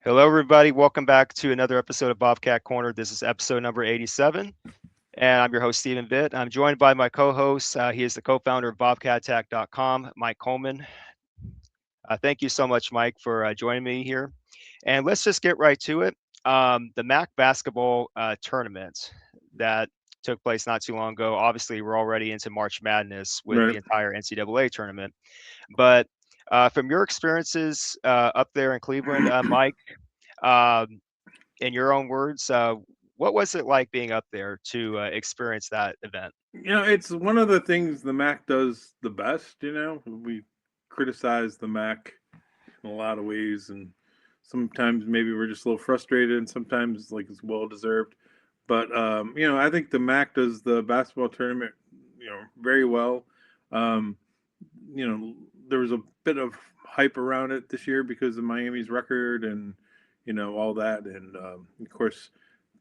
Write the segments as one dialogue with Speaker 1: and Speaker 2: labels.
Speaker 1: Hello, everybody. Welcome back to another episode of Bobcat Corner. This is episode number 87, and I'm your host, Stephen Vitt. I'm joined by my co-host. He is the co-founder of BobcatTech.com, Mike Coleman. Thank you so much, Mike, for joining me here. And let's just get right to it. The MAC basketball tournament that took place not too long ago. Obviously, we're already into March Madness with
Speaker 2: Right.
Speaker 1: the entire NCAA tournament. But from your experiences up there in Cleveland, Mike, um, in your own words, what was it like being up there to experience that event?
Speaker 2: It's one of the things the Mac does the best. We criticize the Mac in a lot of ways, and sometimes maybe we're just a little frustrated, and sometimes like it's well deserved. But I think the Mac does the basketball tournament, very well. Um, there was a bit of hype around it this year because of Miami's record and all that, and of course,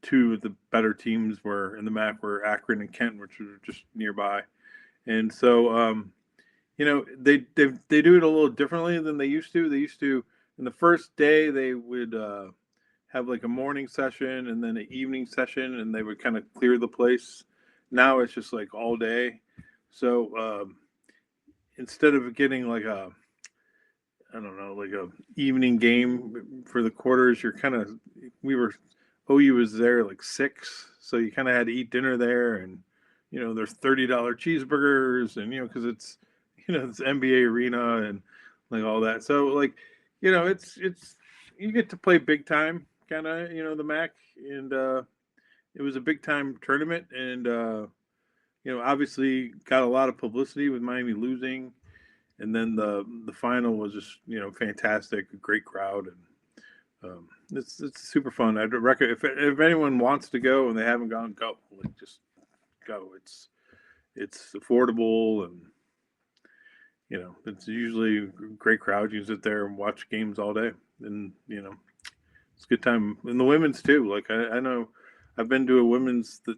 Speaker 2: two of the better teams were in the MAC were Akron and Kent, which were just nearby, and so they do it a little differently than they used to. They used to in the first day they would have like a morning session and then an evening session, and they would kind of clear the place. Now it's just like all day. So instead of getting like a I don't know like a evening game for the quarters, you're kind of we were OU was there like six, so you kind of had to eat dinner there, and there's $30 cheeseburgers, and because it's NBA arena and like all that. So like it's you get to play big time kind of the MAC, and it was a big time tournament, and obviously got a lot of publicity with Miami losing, and then the final was just fantastic, a great crowd, and it's super fun. I'd recommend if anyone wants to go and they haven't gone, go like just go. It's affordable, and it's usually a great crowd. You can sit there and watch games all day, and it's a good time. And the women's too. Like I know I've been to a the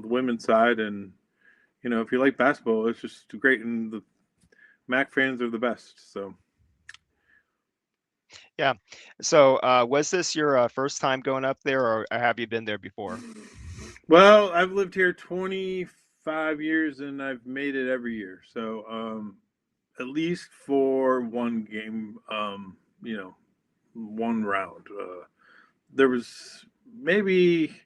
Speaker 2: women's side, and if you like basketball, it's just great. And the Mac fans are the best. So
Speaker 1: Yeah. So, was this your first time going up there, or have you been there before?
Speaker 2: well, I've lived here 25 years, and I've made it every year. So at least for one game, one round. There was maybe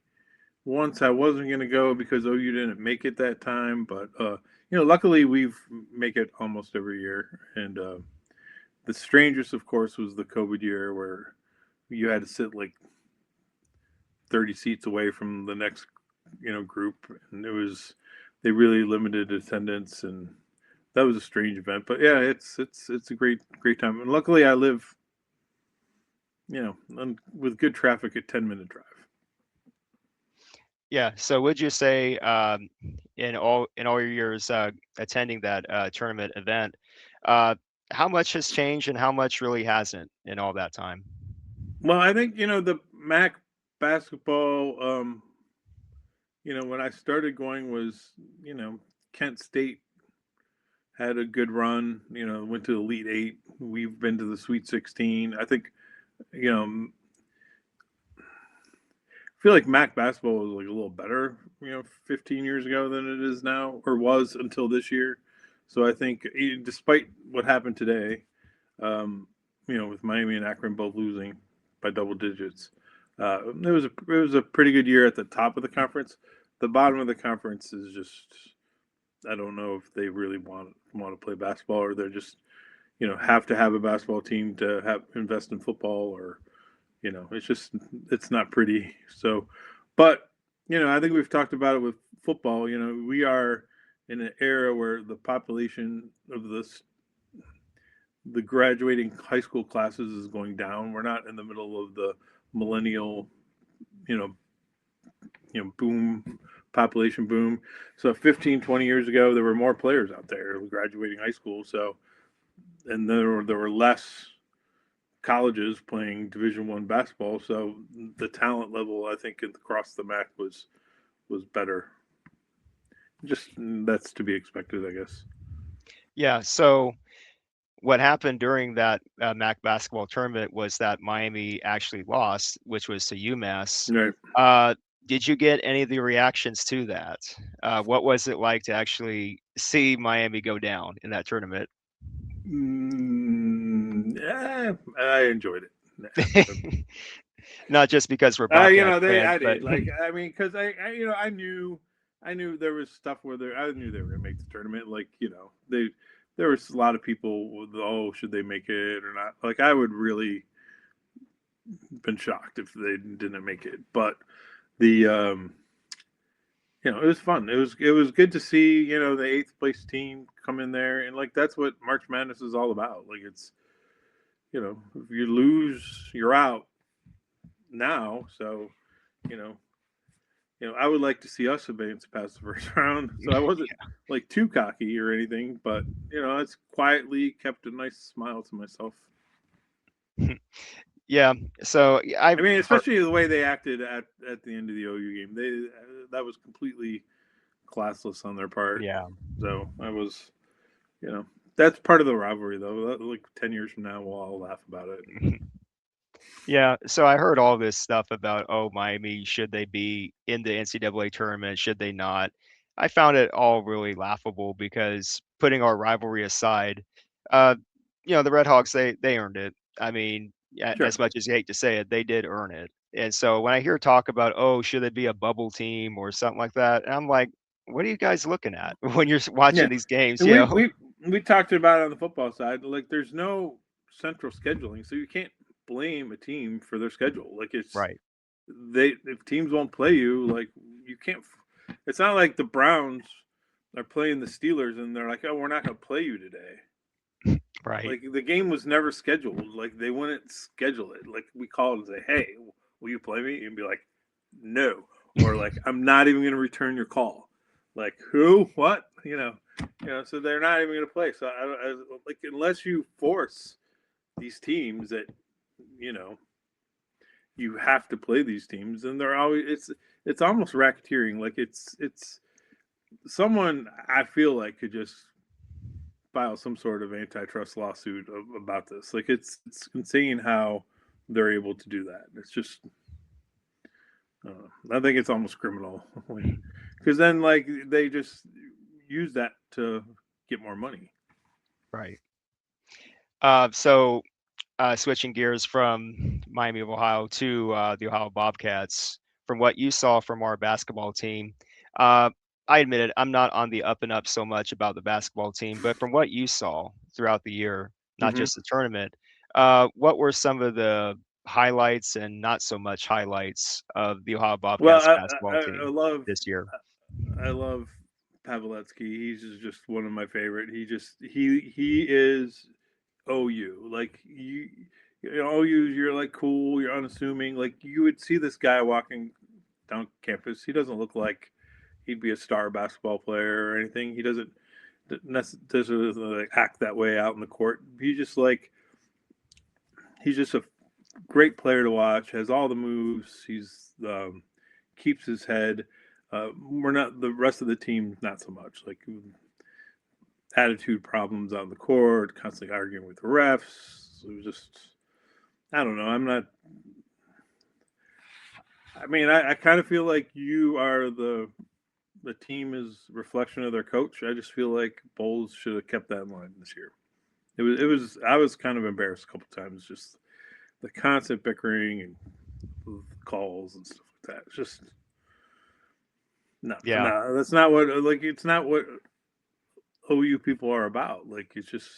Speaker 2: once I wasn't going to go because OU didn't make it that time, but luckily we make it almost every year. And the strangest, of course, was the COVID year where you had to sit like 30 seats away from the next group, and they really limited attendance, and that was a strange event. But yeah, it's a great time, and luckily I live with good traffic, a 10-minute drive.
Speaker 1: Yeah. So, would you say in all your years attending that tournament event, uh, how much has changed and how much really hasn't in all that time?
Speaker 2: Well, I think the Mac basketball. When I started going was Kent State had a good run. Went to the Elite Eight. We've been to the Sweet 16. I think you know I feel like Mac basketball was like a little better, 15 years ago than it is now, or was until this year. So I think, despite what happened today, with Miami and Akron both losing by double digits, it was a pretty good year at the top of the conference. The bottom of the conference is just I don't know if they really want to play basketball, or they're just have to have a basketball team to have invest in football, or it's just it's not pretty. So, but I think we've talked about it with football. We are in an era where the population of the graduating high school classes is going down. We're not in the middle of the millennial, you know, boom, population boom. So 15, 20 years ago, there were more players out there graduating high school. So, and there were less colleges playing Division I basketball, so the talent level I think across the MAC was better. Just that's to be expected, I guess.
Speaker 1: Yeah. So, what happened during that MAC basketball tournament was that Miami actually lost, which was to UMass.
Speaker 2: Right.
Speaker 1: Did you get any of the reactions to that? What was it like to actually see Miami go down in that tournament?
Speaker 2: Yeah, I enjoyed it.
Speaker 1: Not just because we're Bobcat fans,
Speaker 2: I
Speaker 1: but
Speaker 2: did. Like, I mean, because I knew there was stuff where I knew they were going to make the tournament. Like, there was a lot of people with, oh, should they make it or not? Like, I would really been shocked if they didn't make it. But the, it was fun. It was good to see, the eighth place team come in there, and like that's what March Madness is all about. Like, it's, if you lose, you're out now. So, you know, I would like to see us advance past the first round. So I wasn't like too cocky or anything, but it's quietly kept a nice smile to myself.
Speaker 1: yeah. So
Speaker 2: I mean, especially the way they acted at the end of the OU game. That was completely classless on their part.
Speaker 1: Yeah.
Speaker 2: So I was, that's part of the rivalry, though. Like 10 years from now, we'll all laugh about it.
Speaker 1: Yeah, so I heard all this stuff about, oh, Miami, should they be in the NCAA tournament? Should they not? I found it all really laughable because putting our rivalry aside, uh, the RedHawks, they earned it. I mean,
Speaker 2: Sure.
Speaker 1: as much as you hate to say it, they did earn it. And so when I hear talk about, oh, should it be a bubble team or something like that, I'm like, what are you guys looking at when you're
Speaker 2: Yeah,
Speaker 1: watching these games?
Speaker 2: and we talked about it on the football side. Like, there's no central scheduling, so you can't blame a team for their schedule. Like, it's
Speaker 1: Right,
Speaker 2: if teams won't play you, like you can't. It's not like the Browns are playing the Steelers and they're like, oh, we're not going to play you today.
Speaker 1: right.
Speaker 2: Like, the game was never scheduled. Like, they wouldn't schedule it. Like, we called and say, hey, will you play me? And be like, no, or like, I'm not even going to return your call. Like, who? What? So they're not even going to play. So I like, unless you force these teams that you know you have to play these teams, and they're always it's almost racketeering. Like, it's someone I feel like could just file some sort of antitrust lawsuit about this. Like, it's insane how they're able to do that. It's just I think it's almost criminal because then like they just use that to get more money.
Speaker 1: Right. So switching gears from Miami of Ohio to the Ohio Bobcats, from what you saw from our basketball team, uh, I admit it, I'm not on the up and up so much about the basketball team, but from what you saw throughout the year, not
Speaker 2: Mm-hmm.
Speaker 1: just the tournament, what were some of the highlights and not so much highlights of the Ohio
Speaker 2: Well,
Speaker 1: Bobcats basketball
Speaker 2: I
Speaker 1: team
Speaker 2: love
Speaker 1: this year?
Speaker 2: I love Pavletsky. He's just one of my favorite. He is OU. Like, OU, you're like cool, you're unassuming. Like, you would see this guy walking down campus. He doesn't look like he'd be a star basketball player or anything. He doesn't necessarily like act that way out in the court. He's just a great player to watch. Has all the moves. He's keeps his head. We're not the rest of the team, not so much. Like, attitude problems on the court, constantly arguing with the refs. It was just, I don't know. I'm not. I mean, I kind of feel like you are the team is a reflection of their coach. I just feel like Bowles should have kept that in line this year. It was. I was kind of embarrassed a couple times, just the constant bickering and calls and stuff like that. It's just no,
Speaker 1: Yeah,
Speaker 2: no. That's not what like. It's not what OU people are about. Like, it's just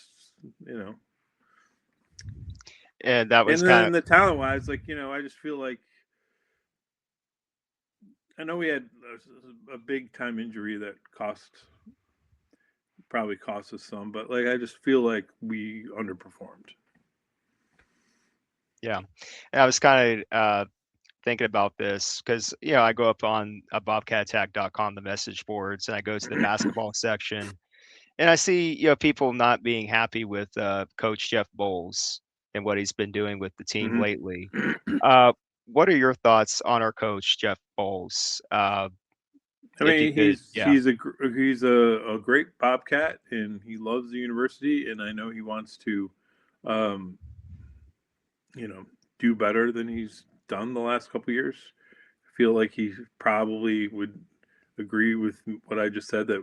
Speaker 2: you know.
Speaker 1: and that was
Speaker 2: And
Speaker 1: kind
Speaker 2: then
Speaker 1: of
Speaker 2: the talent wise, like, I just feel like I know we had a big time injury that probably cost us some, but like I just feel like we underperformed.
Speaker 1: yeah. And I was kind of thinking about this because I go up on bobcatattack.com, the message boards, and I go to the basketball section, and I see people not being happy with Coach Jeff Bowles and what he's been doing with the team lately.
Speaker 2: Mm-hmm.
Speaker 1: Uh, what are your thoughts on our coach Jeff Bowles?
Speaker 2: I
Speaker 1: if you
Speaker 2: mean,
Speaker 1: could, yeah.
Speaker 2: he's a great Bobcat, and he loves the university, and I know he wants to, um, you know, do better than he's done the last couple years. I feel like he probably would agree with what I just said, that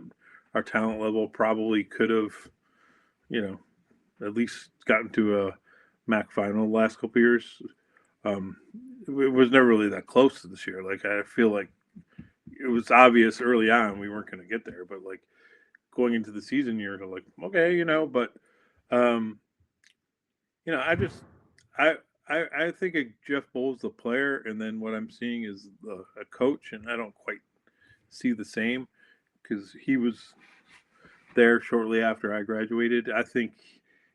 Speaker 2: our talent level probably could have, you know, at least gotten to a MAC final the last couple years. Um, it was never really that close this year. Like I feel like it was obvious early on we weren't going to get there, but like going into the season, you're like, okay, but um, I just I I think of Jeff Bowles the player, and then what I'm seeing is a coach, and I don't quite see the same because he was there shortly after I graduated. I think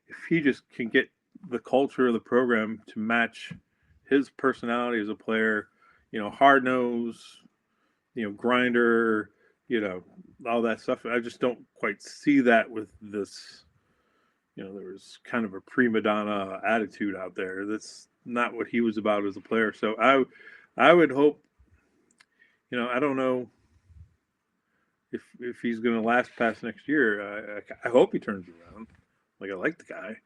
Speaker 2: if he just can get the culture of the program to match his personality as a player, hard nose, grinder, all that stuff. I just don't quite see that with this. There was kind of a prima donna attitude out there. That's not what he was about as a player. So I would hope. I don't know if he's going to last past next year. I hope he turns around. Like I like the guy.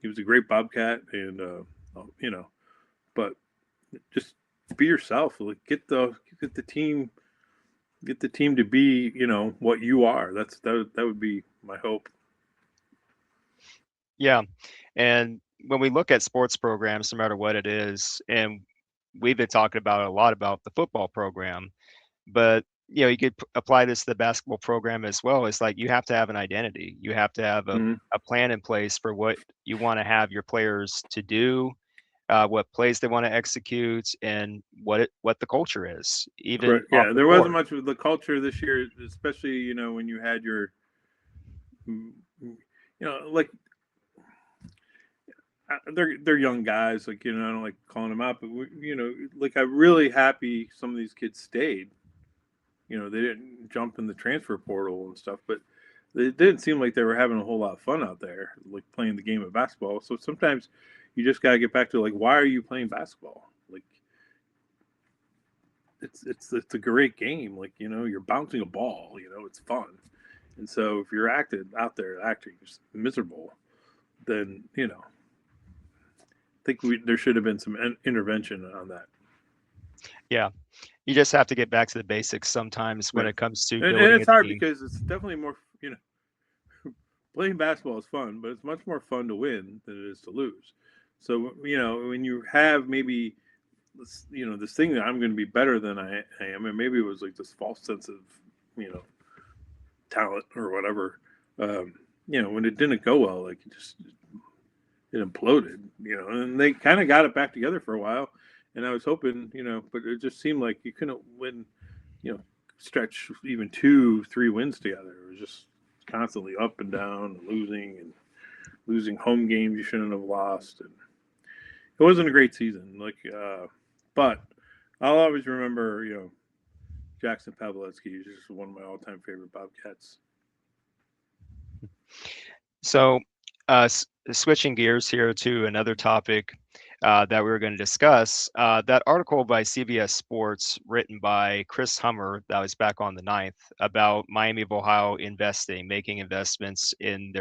Speaker 2: He was a great Bobcat, and but just be yourself. Like get the team to be what you are. That would be my hope.
Speaker 1: Yeah. And when we look at sports programs, no matter what it is, and we've been talking about a lot about the football program, but you could apply this to the basketball program as well. It's like you have to have an identity. You have to have
Speaker 2: Mm-hmm.
Speaker 1: a plan in place for what you want to have your players to do, what plays they want to execute, and what the culture is, even
Speaker 2: Correct.
Speaker 1: off
Speaker 2: Yeah,
Speaker 1: the
Speaker 2: there wasn't
Speaker 1: court.
Speaker 2: much of the culture this year, especially when you had your, like they're young guys. Like I don't like calling them out, but like I'm really happy some of these kids stayed. They didn't jump in the transfer portal and stuff, but it didn't seem like they were having a whole lot of fun out there, like playing the game of basketball. So sometimes you just gotta get back to like, why are you playing basketball? Like it's a great game. Like you're bouncing a ball. It's fun. And so if you're out there acting just miserable, then I think there should have been some intervention on that.
Speaker 1: Yeah, you just have to get back to the basics sometimes when
Speaker 2: Right.
Speaker 1: it comes to
Speaker 2: And
Speaker 1: building
Speaker 2: it's
Speaker 1: a
Speaker 2: hard
Speaker 1: team.
Speaker 2: because it's definitely more, playing basketball is fun, but it's much more fun to win than it is to lose. So, when you have maybe, this thing that I'm going to be better than I am, and maybe it was like this false sense of, you know, talent or whatever, when it didn't go well, like it imploded, and they kind of got it back together for a while. And I was hoping, but it just seemed like you couldn't win, stretch even 2-3 wins together. It was just constantly up and down and losing home games you shouldn't have lost. And it wasn't a great season. But I'll always remember, Jackson Pavlovsky is just one of my all-time favorite Bobcats.
Speaker 1: So, switching gears here to another topic that we were going to discuss, that article by CBS Sports written by Chris Hummer that was back on the 9th about Miami of Ohio making investments in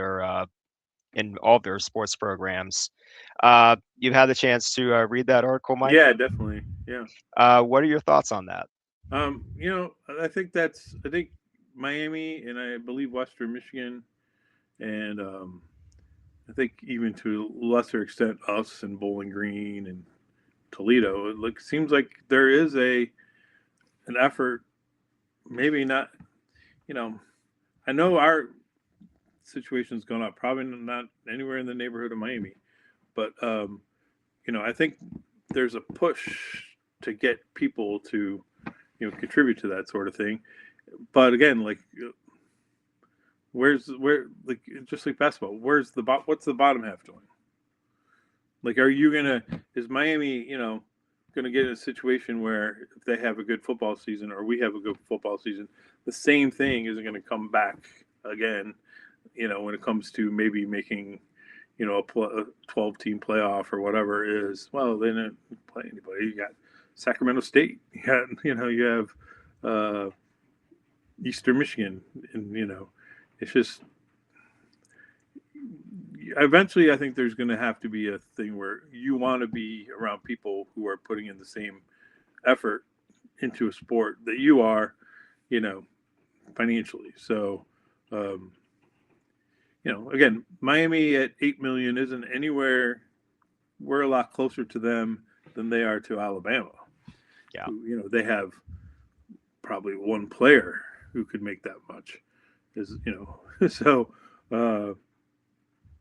Speaker 1: all their sports programs. You've had the chance to read that article, Mike?
Speaker 2: Yeah, definitely. Yeah.
Speaker 1: What are your thoughts on that?
Speaker 2: I think Miami and I believe Western Michigan and I think even to a lesser extent us and Bowling Green and Toledo. Seems like there is an effort. Maybe not. You know, I know our situation's gone up. Probably not anywhere in the neighborhood of Miami, but I think there's a push to get people to contribute to that sort of thing. But again, just like basketball, what's the bottom half doing? Like, is Miami, gonna get in a situation where if they have a good football season or we have a good football season, the same thing isn't going to come back again, when it comes to maybe making, a 12-team playoff or whatever it is. Well, they didn't play anybody. You got Sacramento State. You have Eastern Michigan, and it's just eventually I think there's going to have to be a thing where you want to be around people who are putting in the same effort into a sport that you are, financially. So, um, again, Miami at 8 million isn't anywhere. We're a lot closer to them than they are to Alabama.
Speaker 1: Yeah.
Speaker 2: Who, they have probably one player who could make that much. So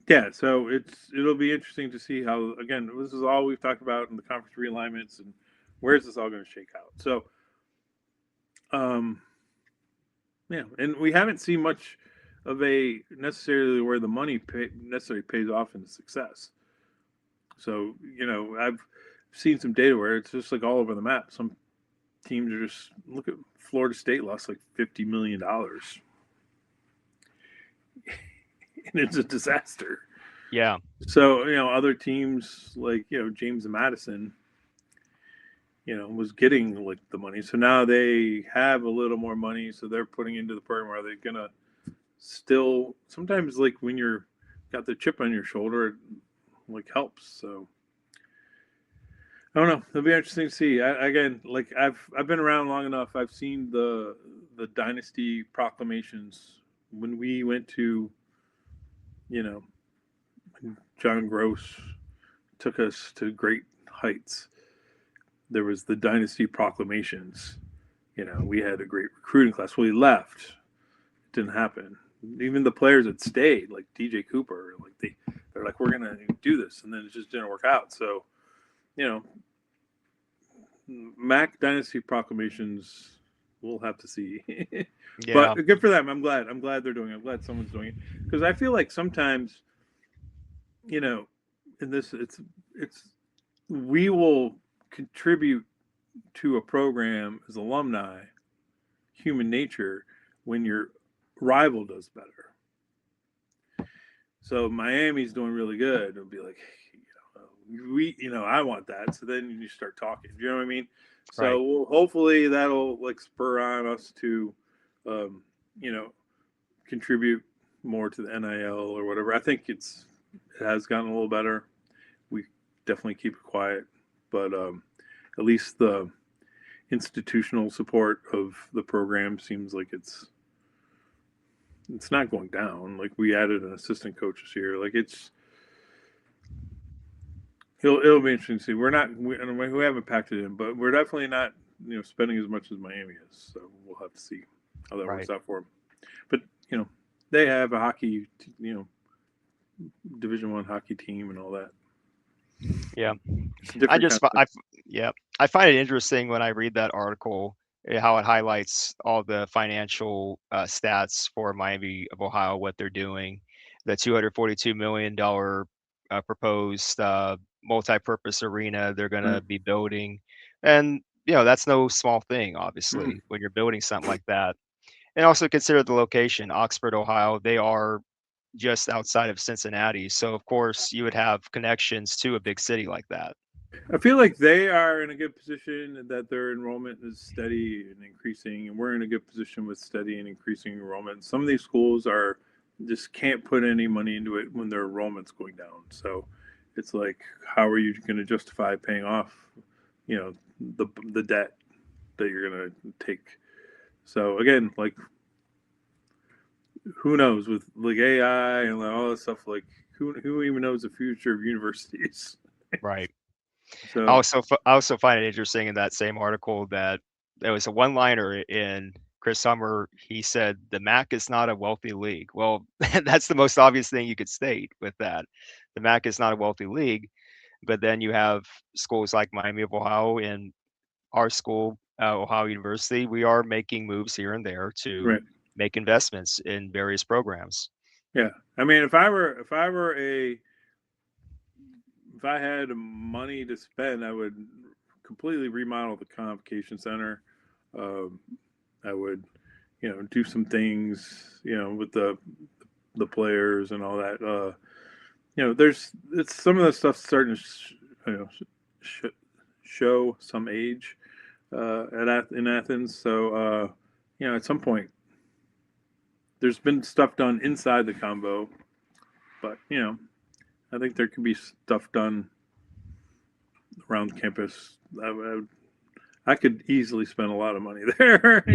Speaker 2: yeah, so it'll be interesting to see how, again, this is all we've talked about in the conference realignments and where's this all going to shake out. So yeah, and we haven't seen much of a necessarily where the money necessarily pays off in success. So I've seen some data where it's just like all over the map. Some teams are just, look at Florida State, lost like $50 million, and it's a disaster.
Speaker 1: Yeah.
Speaker 2: So other teams like James Madison, was getting like the money. So now they have a little more money, so they're putting into the program. Are they gonna still? Sometimes like when you're got the chip on your shoulder, it like helps. So I don't know. It'll be interesting to see. Again, like I've been around long enough. I've seen the dynasty proclamations when we went to, John Gross took us to great heights. There was the dynasty proclamations. We had a great recruiting class. Well, he left. It didn't happen. Even the players that stayed, like DJ Cooper, like they're like, we're gonna do this, and then it just didn't work out. So, Mac dynasty proclamations, we'll have to see.
Speaker 1: Yeah.
Speaker 2: But good for them. I'm glad. They're doing it. I'm glad someone's doing it, because I feel like sometimes, in this, it's we will contribute to a program as alumni, human nature, when your rival does better. So Miami's doing really good. It'll be like, I want that. So then you start talking. You know what I mean?
Speaker 1: Right.
Speaker 2: So hopefully that'll like spur on us to, contribute more to the NIL or whatever. I think it has gotten a little better. We definitely keep it quiet, but at least the institutional support of the program seems like it's not going down. Like we added an assistant coach this year. Like it'll be interesting to see. We haven't packed it in, but we're definitely not spending as much as Miami is. So we'll have to see how that works out for them. But they have a hockey, Division I hockey team and all that.
Speaker 1: Yeah. I find it interesting when I read that article, how it highlights all the financial stats for Miami of Ohio, what they're doing, the $242 million proposed multi-purpose arena they're going to be building. And, that's no small thing, obviously, when you're building something like that. And also consider the location, Oxford, Ohio. They are just outside of Cincinnati. So, of course, you would have connections to a big city like that.
Speaker 2: I feel like they are in a good position that their enrollment is steady and increasing, and we're in a good position with steady and increasing enrollment. Some of these schools just can't put any money into it when their enrollment's going down. So it's like, how are you going to justify paying off, the debt that you're going to take? So again, like, who knows with like AI and all that stuff? Like, who even knows the future of universities?
Speaker 1: Right.
Speaker 2: So
Speaker 1: I also find it interesting in that same article that there was a one-liner in Chris Summer. He said the MAC is not a wealthy league. Well, that's the most obvious thing you could state with that. The MAC is not a wealthy league, but then you have schools like Miami of Ohio and our school, Ohio University. We are making moves here and there to make investments in various programs.
Speaker 2: Yeah, I mean, if I had money to spend, I would completely remodel the convocation center. I would, do some things, with the players and all that. It's some of the stuff starting to, show some age in Athens. So, at some point, there's been stuff done inside the combo, but I think there could be stuff done around campus. I could easily spend a lot of money there. I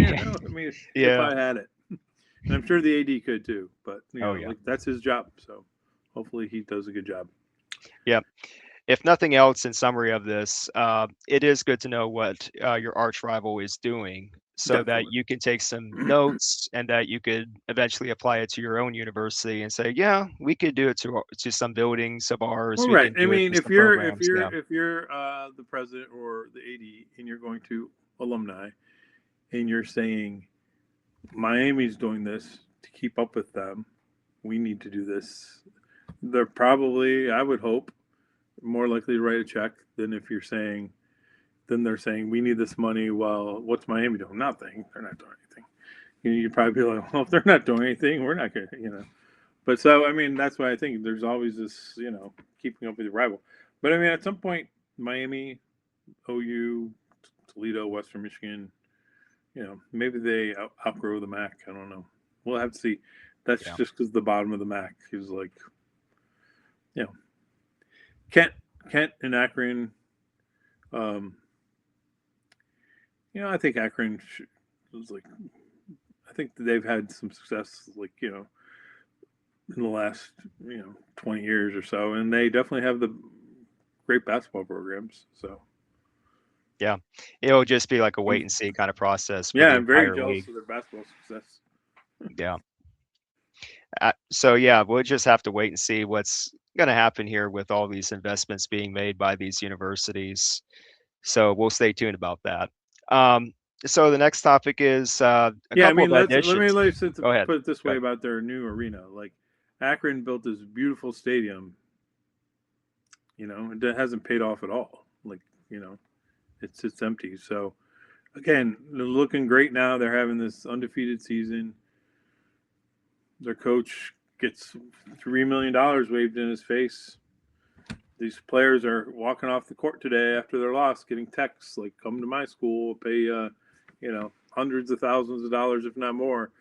Speaker 2: mean, if
Speaker 1: Yeah.
Speaker 2: I had it, and I'm sure the AD could too. But
Speaker 1: Oh yeah.
Speaker 2: like that's his job, so hopefully he does a good job.
Speaker 1: Yeah. If nothing else, in summary of this, it is good to know what your arch rival is doing, so that
Speaker 2: Definitely.
Speaker 1: you can take some notes and that you could eventually apply it to your own university and say, yeah, we could do it to some buildings of ours.
Speaker 2: Well,
Speaker 1: We
Speaker 2: right.
Speaker 1: can
Speaker 2: I
Speaker 1: do it
Speaker 2: mean,
Speaker 1: to some programs. Yeah.
Speaker 2: if you're the president or the AD and you're going to alumni and you're saying Miami's doing this to keep up with them, we need to do this. They're probably, I would hope, more likely to write a check than if you're saying, then they're saying we need this money. Well, what's Miami doing? Nothing. They're not doing anything. You'd probably be like, well, if they're not doing anything, we're not going to. But so I mean, that's why I think there's always this, keeping up with your rival. But I mean, at some point, Miami, OU, Toledo, Western Michigan, maybe they outgrow the MAC. I don't know. We'll have to see. That's
Speaker 1: Yeah.
Speaker 2: just because the bottom of the MAC is like, Kent, and Akron. Um, I think Akron was like, I think they've had some success, like in the last 20 years or so, and they definitely have the great basketball programs. So
Speaker 1: Yeah. It'll just be like a wait
Speaker 2: I'm,
Speaker 1: and see kind of process for
Speaker 2: yeah,
Speaker 1: the
Speaker 2: I'm very
Speaker 1: entire
Speaker 2: jealous
Speaker 1: league.
Speaker 2: of their basketball success.
Speaker 1: Yeah. So yeah, we'll just have to wait and see what's going to happen here with all these investments being made by these universities. So we'll stay tuned about that. Um, so the next topic is a
Speaker 2: Yeah, I
Speaker 1: couple
Speaker 2: mean,
Speaker 1: of
Speaker 2: let me
Speaker 1: additions. Go ahead.
Speaker 2: put it this
Speaker 1: Go
Speaker 2: way
Speaker 1: ahead.
Speaker 2: about their new arena. Like Akron built this beautiful stadium. It hasn't paid off at all. Like it's empty. So again, they're looking great now. They're having this undefeated season. Their coach gets $3 million waved in his face. These players are walking off the court today after their loss, getting texts like, "Come to my school, pay hundreds of thousands of dollars, if not more."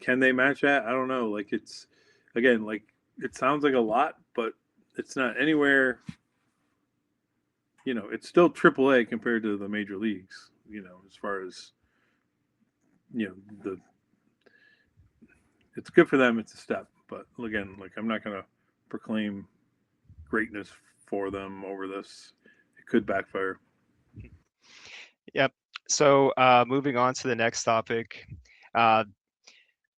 Speaker 2: Can they match that? I don't know. Like it's again, like it sounds like a lot, but it's not anywhere. It's still AAA compared to the major leagues. As far as the it's good for them. It's a step, but again, like I'm not gonna proclaim greatness for them over this. It could backfire.
Speaker 1: Yep. So moving on to the next topic. Uh,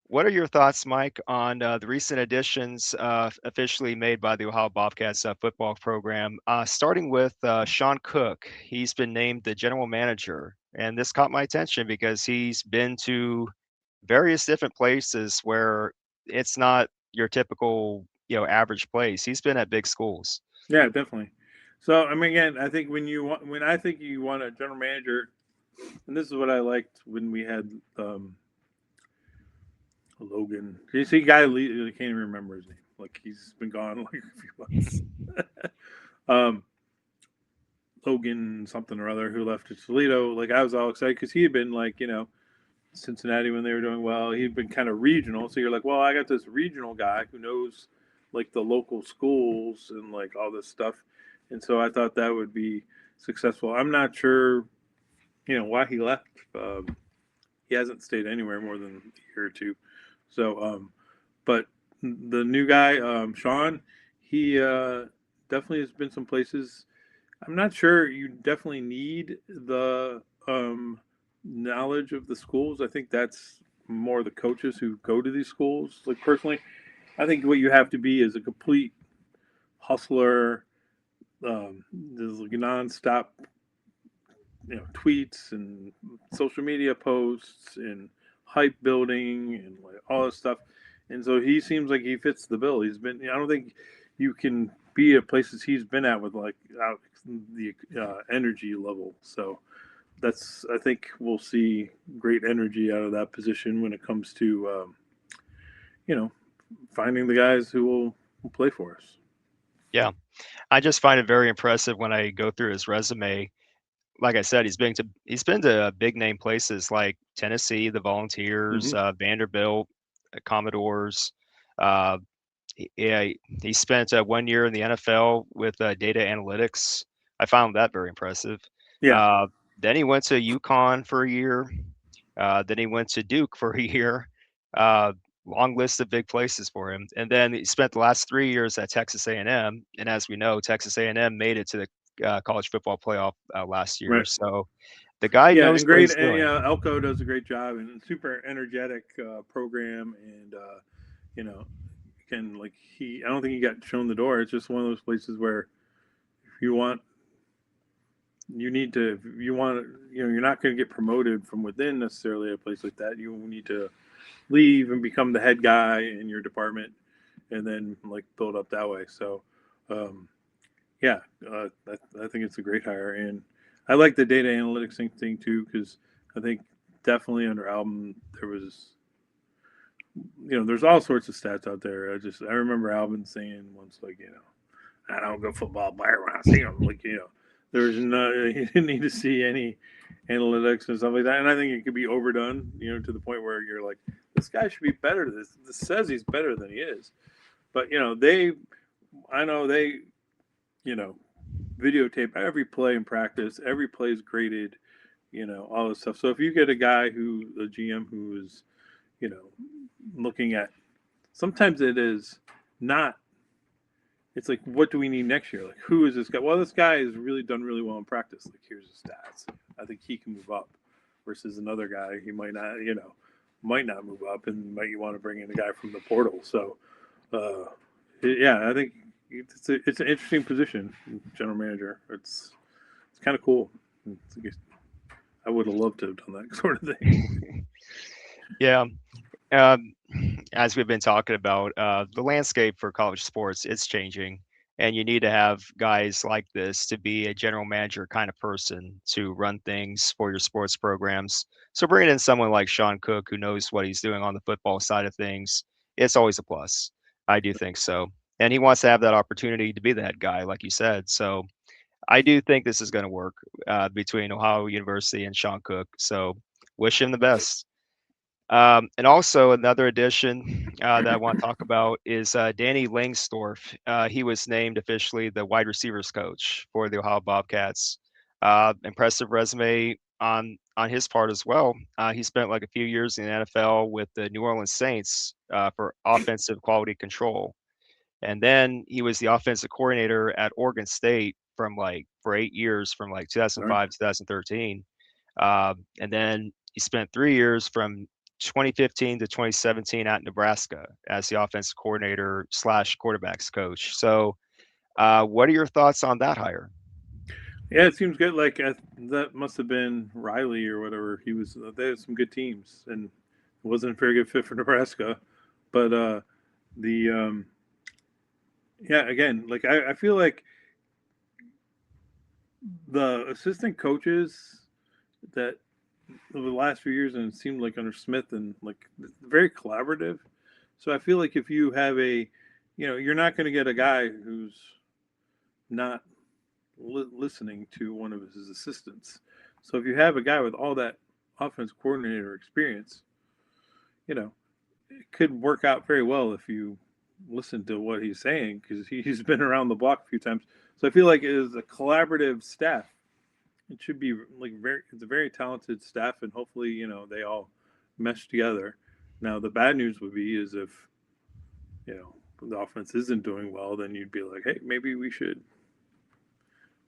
Speaker 1: what are your thoughts, Mike, on the recent additions officially made by the Ohio Bobcats football program? Starting with Shaun Cook, he's been named the general manager, and this caught my attention because he's been to various different places where it's not your typical, average place. He's been at big schools.
Speaker 2: Yeah, definitely. So I mean, again, I think when I think you want a general manager, and this is what I liked when we had Logan. You see, guy, I can't even remember his name. Like he's been gone like a few months. um, Logan something or other who left to Toledo. Like I was all excited because he had been like Cincinnati when they were doing well. He'd been kind of regional, so you're like, well, I got this regional guy who knows like the local schools and like all this stuff, and so I thought that would be successful. I'm not sure, why he left. He hasn't stayed anywhere more than a year or two. So, but the new guy, Shaun, he definitely has been some places. I'm not sure you definitely need the knowledge of the schools. I think that's more the coaches who go to these schools. Like personally, I think what you have to be is a complete hustler. There's like nonstop, tweets and social media posts and hype building and like all this stuff. And so he seems like he fits the bill. He's been. I don't think you can be at places he's been at with like the energy level. So that's. I think we'll see great energy out of that position when it comes to you know finding the guys who will play for us.
Speaker 1: Yeah, I just find it very impressive when I go through his resume. Like I said, he's been to big name places like Tennessee, the Volunteers,
Speaker 2: Mm-hmm.
Speaker 1: Vanderbilt. Commodores. Uh, yeah, he spent 1 year in the NFL with data analytics. I found that very impressive.
Speaker 2: Yeah,
Speaker 1: Uh, then he went to UConn for a year. Then he went to Duke for a year. Uh, Long list of big places for him. And then he spent the last 3 years at Texas A&M. And as we know, Texas A&M made it to the college football playoff last year.
Speaker 2: right.
Speaker 1: So the guy
Speaker 2: Yeah,
Speaker 1: knows
Speaker 2: and
Speaker 1: what
Speaker 2: great.
Speaker 1: he's
Speaker 2: And,
Speaker 1: doing.
Speaker 2: Elko does a great job and super energetic program. And you know, can like I don't think he got shown the door. It's just one of those places where if you want, you need to. If you want, you're not going to get promoted from within necessarily a place like that. You need to leave and become the head guy in your department, and then like build up that way. So, um, yeah, I think it's a great hire, and I like the data analytics thing too because I think definitely under Album there was, there's all sorts of stats out there. I remember Albin saying once like, I don't go football player when I see them. Like, there's no, you didn't need to see any analytics and stuff like that. And I think it could be overdone, to the point where you're like, this guy should be better. This says he's better than he is. But, I know they, you know, videotape every play in practice. Every play is graded, all this stuff. So if you get a guy a GM who is, looking at, sometimes it is not, it's like, what do we need next year? Like, who is this guy? Well, this guy has really done really well in practice. Like, here's his stats. I think he can move up versus another guy. He might not move up and might you want to bring in a guy from the portal. So, yeah, I think it's an interesting position, general manager. It's kind of cool. I would have loved to have done that sort of thing.
Speaker 1: Yeah. Um, as we've been talking about, the landscape for college sports, it's changing, and you need to have guys like this to be a general manager kind of person to run things for your sports programs. So bringing in someone like Shaun Cook, who knows what he's doing on the football side of things, it's always a plus. I do think so. And he wants to have that opportunity to be that guy, like you said. So I do think this is going to work between Ohio University and Shaun Cook. So wish him the best. And also another addition that I want to talk about is Danny Langsdorf. He was named officially the wide receivers coach for the Ohio Bobcats. Impressive resume on his part as well. He spent like a few years in the NFL with the New Orleans Saints for offensive quality control, and then he was the offensive coordinator at Oregon State for 8 years, from like
Speaker 2: Right.
Speaker 1: 2005 2013. And then he spent 3 years from 2015 to 2017 at Nebraska as the offensive coordinator slash quarterbacks coach. So, what are your thoughts on that hire?
Speaker 2: Yeah, it seems good. Like that must have been Riley or whatever. They had some good teams, and it wasn't a very good fit for Nebraska. But the yeah, again, like I feel like the assistant coaches that over the last few years, and it seemed like under Smith and like very collaborative. So I feel like if you have you're not going to get a guy who's not listening to one of his assistants. So if you have a guy with all that offense coordinator experience, it could work out very well if you listen to what he's saying because he's been around the block a few times. So I feel like it is a collaborative staff. It should be like it's a very talented staff, and hopefully, they all mesh together. Now, the bad news would be is if the offense isn't doing well, then you'd be like, hey, maybe we should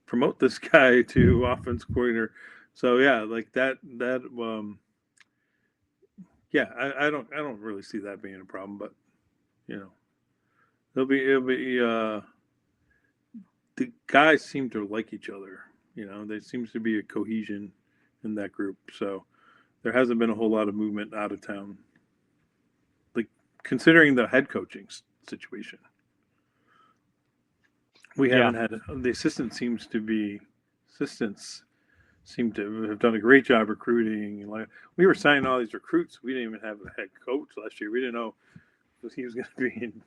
Speaker 2: promote this guy to offense coordinator. So yeah, like yeah, I don't really see that being a problem, but you know, it'll be the guys seem to like each other. There seems to be a cohesion in that group. So there hasn't been a whole lot of movement out of town. Like considering the head coaching situation, we
Speaker 1: Yeah,
Speaker 2: haven't had the assistants seem to have done a great job recruiting. Like we were signing all these recruits, we didn't even have a head coach last year. We didn't know if he was going to be in.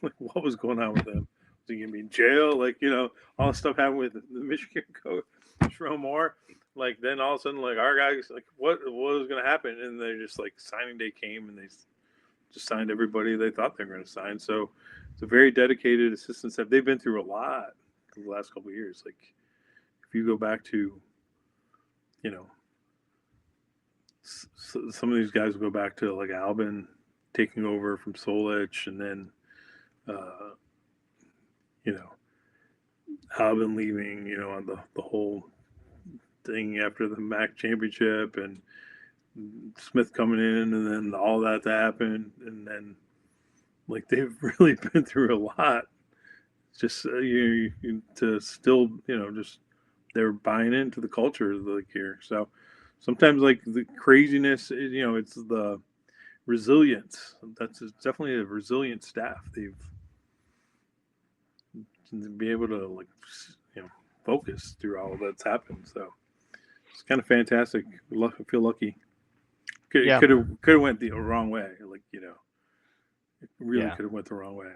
Speaker 2: Like what was going on with him? Was he going to be in jail? Like all the stuff happened with the Michigan coach, Sherrone Moore. Like then all of a sudden, like our guys, like what was going to happen? And they're just like signing day came, and just signed everybody they thought they were going to sign. So it's a very dedicated assistant staff. They've been through a lot the last couple of years. Like if you go back to, you know, some of these guys will go back to like Albin taking over from Solich, and then, uh, you know, Albin leaving, on the whole thing after the MAC championship, and Smith coming in, and then all that to happen, and then like they've really been through a lot. Just to still, just they're buying into the culture like here. So sometimes like the craziness, it's the resilience. That's definitely a resilient staff. They've be able to like focus through all that's happened. So it's kind of fantastic. I feel lucky.
Speaker 1: Yeah.
Speaker 2: Could have went the wrong way. Like it really
Speaker 1: Yeah.
Speaker 2: could have went the wrong way.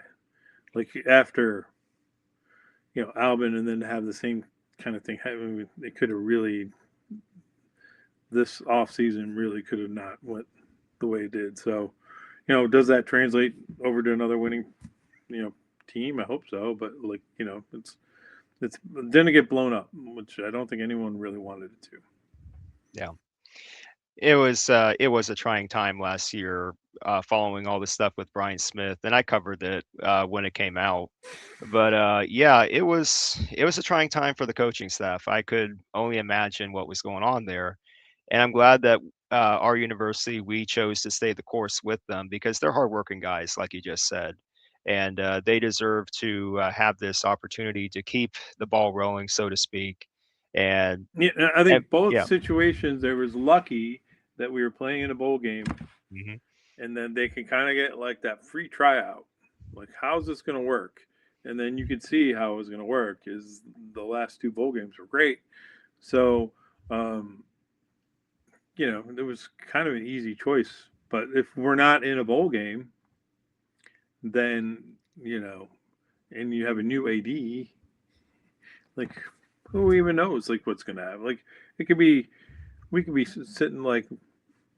Speaker 2: Like after Albin, and then to have the same kind of thing happen, it could have really this off season really could have not went the way it did. So does that translate over to another winning team? I hope so, but like it's didn't get blown up, which I don't think anyone really wanted it to.
Speaker 1: Yeah. It was a trying time last year, following all the stuff with Brian Smith, and I covered it when it came out. But yeah, it was a trying time for the coaching staff. I could only imagine what was going on there, and I'm glad that our university, we chose to stay the course with them because they're hardworking guys, like you just said, and they deserve to have this opportunity to keep the ball rolling, so to speak. And,
Speaker 2: Yeah, I think both
Speaker 1: yeah.
Speaker 2: situations, there was lucky that we were playing in a bowl game,
Speaker 1: Hmm.
Speaker 2: and then they can kind of get like that free tryout. Like, how's this going to work? And then you could see how it was going to work. Is the last two bowl games were great, so it was kind of an easy choice. But if we're not in a bowl game, then and you have a new AD, like who even knows like what's going to happen? Like it could be we could be sitting like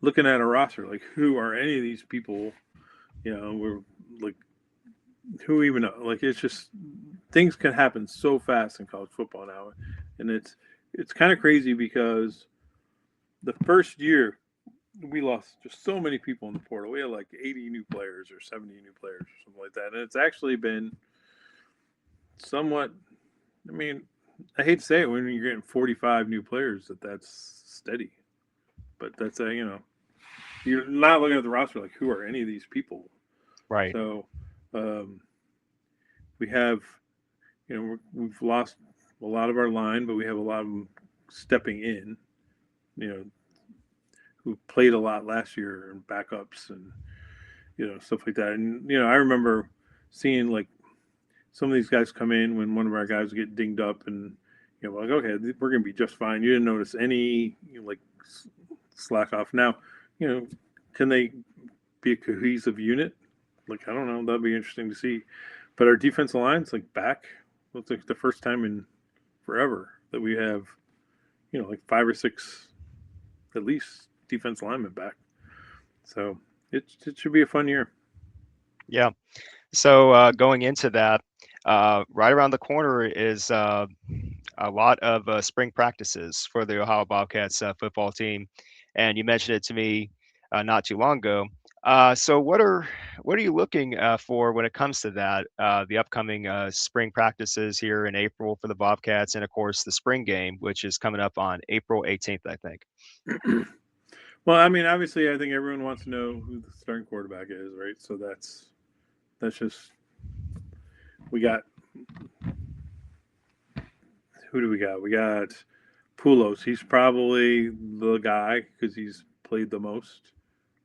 Speaker 2: looking at a roster like who are any of these people? We're like who even know? Like it's just things can happen so fast in college football now, and it's kind of crazy because the first year we lost just so many people in the portal. We had like 80 new players or 70 new players or something like that, and it's actually been somewhat. I mean, I hate to say it when you're getting 45 new players that's steady, but that's you're not looking at the roster like who are any of these people.
Speaker 1: Right.
Speaker 2: So we have we've lost a lot of our line, but we have a lot of them stepping in. Who played a lot last year and backups and stuff like that. And I remember seeing like some of these guys come in when one of our guys would get dinged up, and like okay, we're gonna be just fine. You didn't notice any like slack off. Now, can they be a cohesive unit? Like I don't know. That'd be interesting to see. But our defensive line's like back. It's like the first time in forever that we have like 5 or 6 at least defense linemen back. So it should be a fun year.
Speaker 1: Yeah. So going into that, right around the corner is a lot of spring practices for the Ohio Bobcats football team, and you mentioned it to me not too long ago. So what are you looking for when it comes to that? The upcoming spring practices here in April for the Bobcats, and of course the spring game, which is coming up on April 18th, I think.
Speaker 2: Well, I mean, obviously, I think everyone wants to know who the starting quarterback is, right? So that's just we got. Who do we got? We got Poulos. He's probably the guy because he's played the most,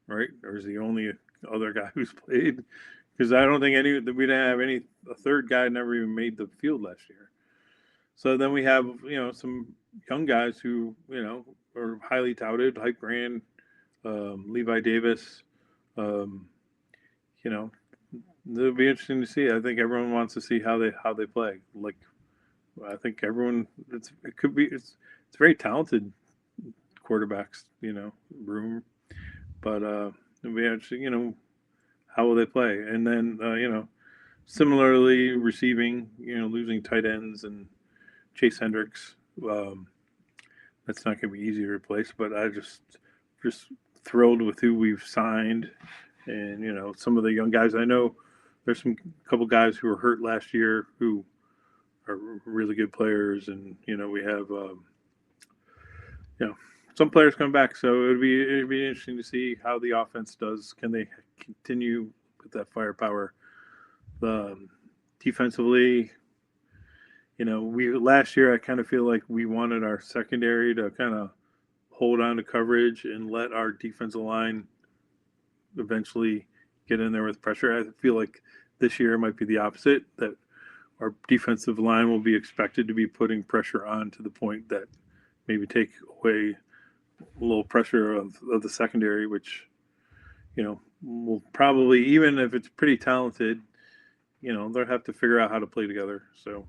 Speaker 2: right? Or is the only other guy who's played? Because I don't think we didn't have any. A third guy never even made the field last year. So then we have some young guys who are highly touted, Hype Grand, Levi Davis. You know, it'll be interesting to see. I think everyone wants to see how they play. Like I think everyone it's very talented quarterbacks room, but it'll be interesting. how will they play? And then similarly receiving, losing tight ends and Chase Hendricks. That's not going to be easy to replace, but I just thrilled with who we've signed, and some of the young guys. I know there's a couple guys who were hurt last year who are really good players, and we have some players come back. So it'd be interesting to see how the offense does. Can they continue with that firepower? Defensively, we last year I kind of feel like we wanted our secondary to kind of hold on to coverage and let our defensive line eventually get in there with pressure. I feel like this year might be the opposite, that our defensive line will be expected to be putting pressure on to the point that maybe take away a little pressure of the secondary, which, will probably, even if it's pretty talented, they'll have to figure out how to play together. So,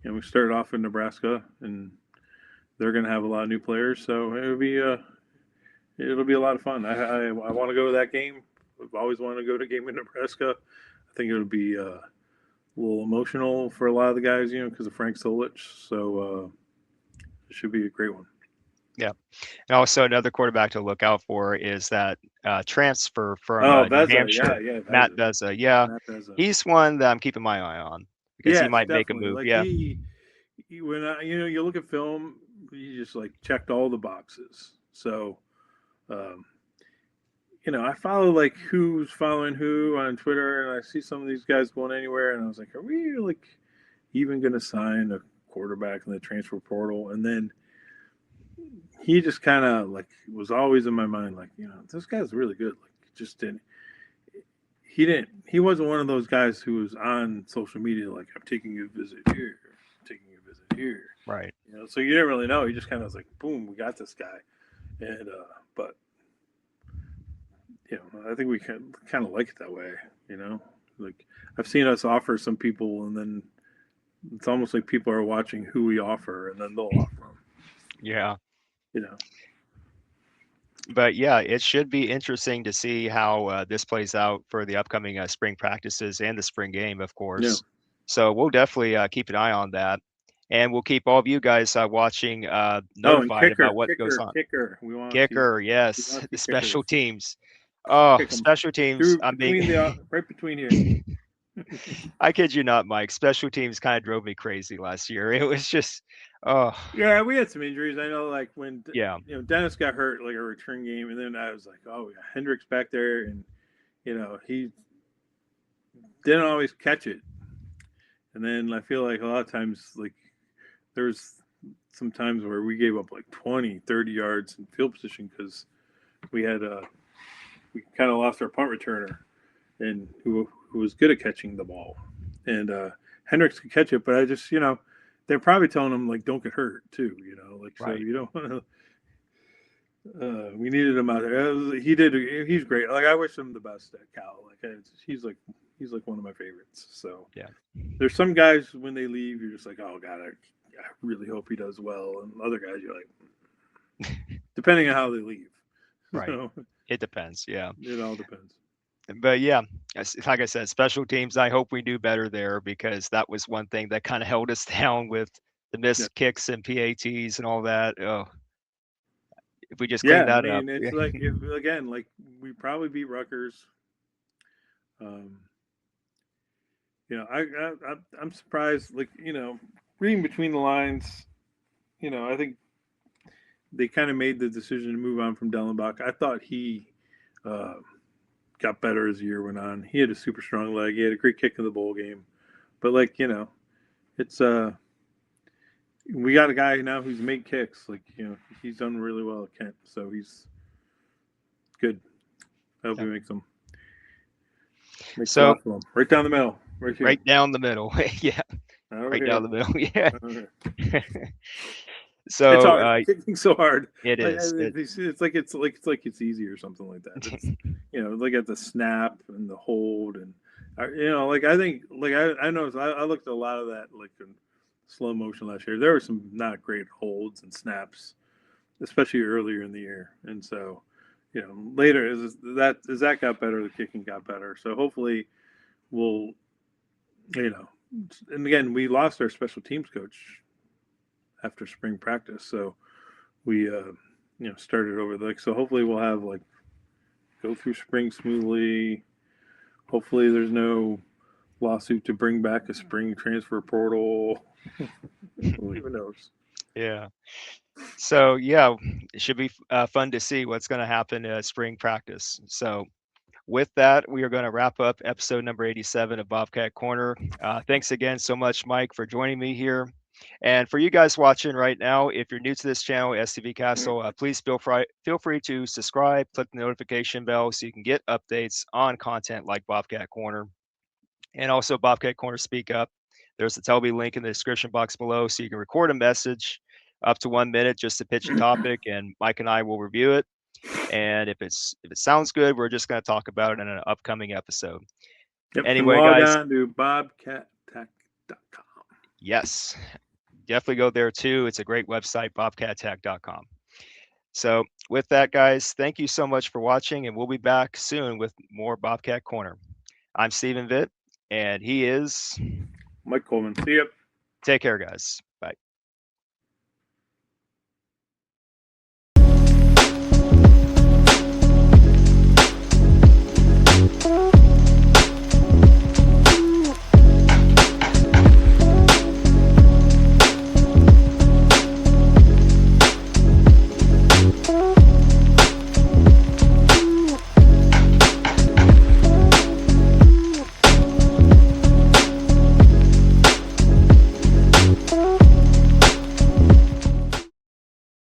Speaker 2: we started off in Nebraska, and they're going to have a lot of new players. So it'll be a lot of fun. I want to go to that game. I've always wanted to go to a game in Nebraska. I think it'll be a little emotional for a lot of the guys, because of Frank Solich. So it should be a great one.
Speaker 1: Yeah. And also another quarterback to look out for is that transfer from New Hampshire, Matt Beza. Yeah,
Speaker 2: Matt Beza.
Speaker 1: He's one that I'm keeping my eye on because he might make a move.
Speaker 2: Like
Speaker 1: yeah.
Speaker 2: He when you look at film, he just checked all the boxes. So, I follow who's following who on Twitter, and I see some of these guys going anywhere, and I was like, are we even going to sign a quarterback in the transfer portal? And then he just kind of was always in my mind, this guy's really good. He wasn't one of those guys who was on social media I'm taking you a visit here, taking you a visit here.
Speaker 1: Right.
Speaker 2: So you didn't really know. He just kind of was boom, we got this guy. And but I think we kind of like it that way. I've seen us offer some people, and then it's almost like people are watching who we offer, and then they'll offer them.
Speaker 1: Yeah. But yeah, it should be interesting to see how this plays out for the upcoming spring practices and the spring game, of course.
Speaker 2: Yeah.
Speaker 1: So we'll definitely keep an eye on that, and we'll keep all of you guys watching, notified about what goes on. Kicker, yes, the special teams. Oh, special teams.
Speaker 2: Right between here.
Speaker 1: I kid you not, Mike. Special teams kind of drove me crazy last year. It was just, oh.
Speaker 2: Yeah, we had some injuries. I know, when Dennis got hurt, a return game, and then I was like, oh, we got Hendricks back there, and he didn't always catch it. And then I feel like a lot of times, there's some times where we gave up 20, 30 yards in field position because we had we kind of lost our punt returner, and who was good at catching the ball, and Hendricks could catch it, but I just they're probably telling him don't get hurt too,
Speaker 1: right.
Speaker 2: So you don't want to. We needed him out there. He's great. I wish him the best at Cal. He's one of my favorites. So
Speaker 1: yeah,
Speaker 2: there's some guys when they leave, you're just oh God, I really hope he does well, and other guys you're depending on how they leave.
Speaker 1: Right. So, it depends. Yeah.
Speaker 2: It all depends.
Speaker 1: But yeah, like I said, special teams, I hope we do better there, because that was one thing that kind of held us down with the missed kicks and PATs and all that. Oh, if we just clean that up.
Speaker 2: It's we probably beat Rutgers. I'm surprised, reading between the lines, I think they kind of made the decision to move on from Dellenbach. I thought he got better as the year went on. He had a super strong leg. He had a great kick in the bowl game. But it's we got a guy now who's made kicks. He's done really well at Kent, so he's good. I hope he makes them. Right down the middle. Right here.
Speaker 1: Right down the middle. Yeah. Right down the middle. Yeah. So
Speaker 2: it's hard. Kicking so hard.
Speaker 1: It is.
Speaker 2: It's like it's easy or something like that. It's, at the snap and the hold, and I think I noticed I looked at a lot of that in slow motion last year. There were some not great holds and snaps, especially earlier in the year, and so later as that got better, the kicking got better. So hopefully we'll, and again, we lost our special teams coach after spring practice. So we, started over so hopefully we'll have go through spring smoothly. Hopefully there's no lawsuit to bring back a spring transfer portal. Who even knows?
Speaker 1: Yeah. So yeah, it should be fun to see what's going to happen at spring practice. So with that, we are going to wrap up episode number 87 of Bobcat Corner. Thanks again so much, Mike, for joining me here. And for you guys watching right now, if you're new to this channel, STV Castle, please feel free to subscribe, click the notification bell so you can get updates on content like Bobcat Corner and also Bobcat Corner Speak Up. There's a Telby link in the description box below so you can record a message up to 1 minute just to pitch a topic, and Mike and I will review it. And if it sounds good, we're just going to talk about it in an upcoming episode.
Speaker 2: Yep,
Speaker 1: Anyway,
Speaker 2: log
Speaker 1: guys,
Speaker 2: on to bobcattech.com.
Speaker 1: yes, definitely go there too. It's a great website, bobcattech.com. So with that, guys, thank you so much for watching, and we'll be back soon with more Bobcat Corner. I'm Stephen Vitt, and he is
Speaker 2: Mike Coleman. See ya.
Speaker 1: Take care, guys.